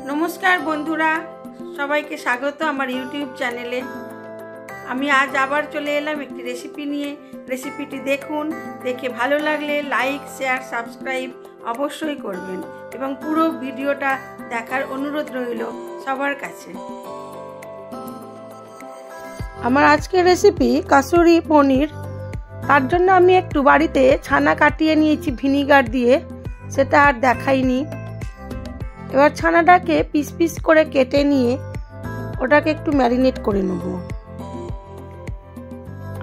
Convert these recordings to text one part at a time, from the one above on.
नमस्कार बंधुरा सबाइके स्वागत आमार यूट्यूब चैनेले। आमी आज आबार चले एलाम एकटी रेसिपि निये। रेसिपिटी देखुन, देखे भालो लागले लाइक शेयर सबस्क्राइब अवश्यई करबेन एबं पुरो भिडियोटा देखार अनुरोध रइलो सबार काछे। आमार आजकेर रेसिपि कासुरी पनिर। तार जन्य आमी एकटु बाड़ीते छाना काटिये नियेछि भिनिगार दिये, सेटा आर देखाइनि। এবার ছানাটাকে পিস পিস করে কেটে নিয়ে ওটাকে একটু ম্যারিনেট করে নেব।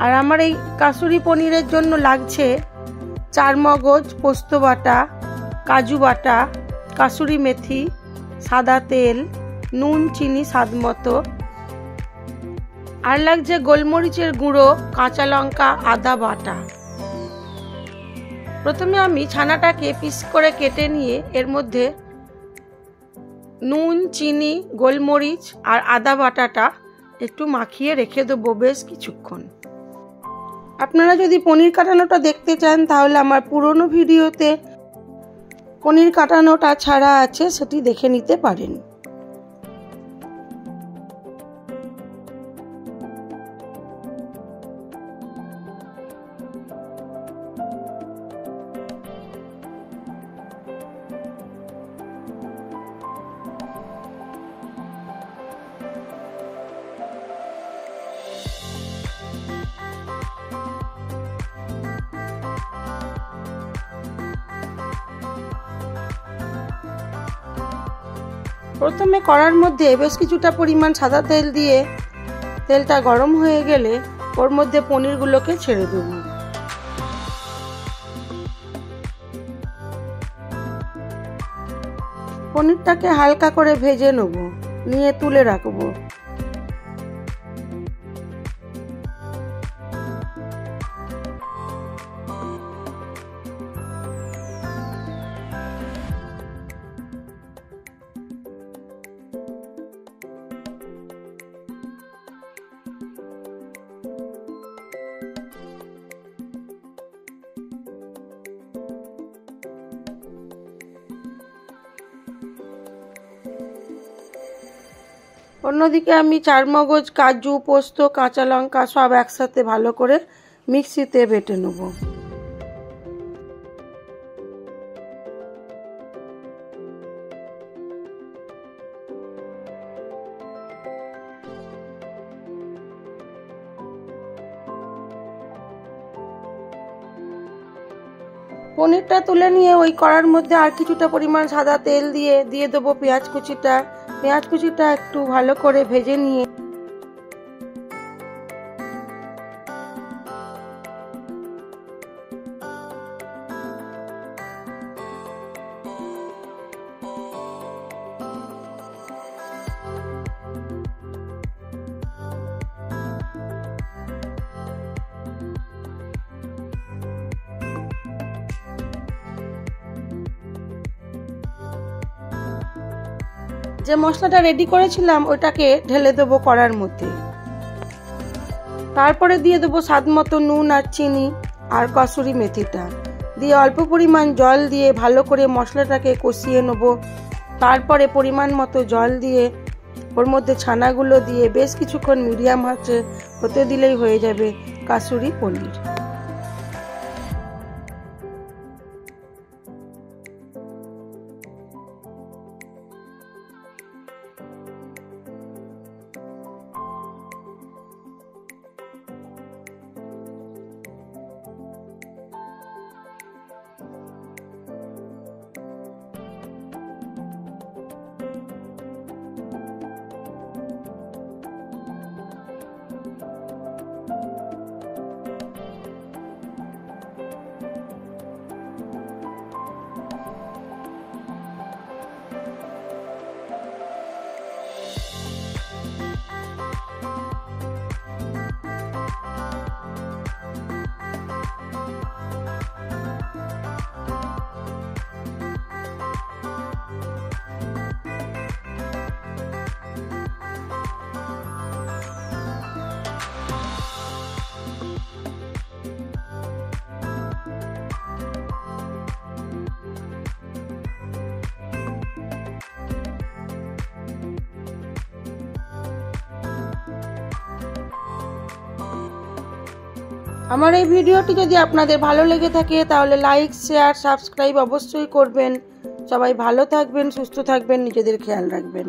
আর আমার এই কাসুরি পনিরের জন্য লাগছে চারমগজ, পোস্ত বাটা, কাজু বাটা, কাসুরি মেথি, সাদা তেল, নুন চিনি স্বাদমতো, আর লাগছে গোলমরিচের গুঁড়ো, কাঁচা লঙ্কা, আদা বাটা। প্রথমে আমি ছানাটাকে পিস করে কেটে নিয়ে এর মধ্যে নুন, চিনি, গোলমরিচ আর আদা বাটাটা একটু মাখিয়ে রেখে দেবো বেশ কিছুক্ষণ। আপনারা যদি পনির কাটানোটা দেখতে চান তাহলে আমার পুরনো ভিডিওতে পনির কাটানোটা ছাড়া আছে, সেটি দেখে নিতে পারেন। প্রথমে কড়ার মধ্যে বেশ কিছুটা পরিমাণ সাদা তেল দিয়ে তেলটা গরম হয়ে গেলে ওর মধ্যে পনিরগুলোকে ছেড়ে দেব। পনিরটাকে হালকা করে ভেজে নেব, নিয়ে তুলে রাখবো। অন্যদিকে আমি চারমগজ, কাজু, পোস্ত, কাঁচা লঙ্কা সব একসাথে ভালো করে মিক্সিতে বেটে নেব। পনিরটা তুলে নিয়ে ওই কড়ার মধ্যে আর কিছুটা পরিমাণ সাদা তেল দিয়ে দেবো পেঁয়াজ কুচিটা। পেঁয়াজ কুচিটা একটু ভালো করে ভেজে নিয়ে যে মশলাটা রেডি করেছিলাম ওটাকে ঢেলে দেবো কড়ার মধ্যে। তারপরে দিয়ে দেবো স্বাদমতো নুন আর চিনি আর কসুরি মেথিটা দিয়ে অল্প পরিমাণ জল দিয়ে ভালো করে মশলাটাকে কষিয়ে নেব। তারপরে পরিমাণ মতো জল দিয়ে ওর মধ্যে ছানাগুলো দিয়ে বেশ কিছুক্ষণ মিডিয়াম আঁচে হতে দিলেই হয়ে যাবে কাসুরি পনির। আমার এই ভিডিওটি যদি আপনাদের ভালো লেগে থাকে তাহলে লাইক, শেয়ার, সাবস্ক্রাইব অবশ্যই করবেন। সবাই ভালো থাকবেন, সুস্থ থাকবেন, নিজেদের খেয়াল রাখবেন।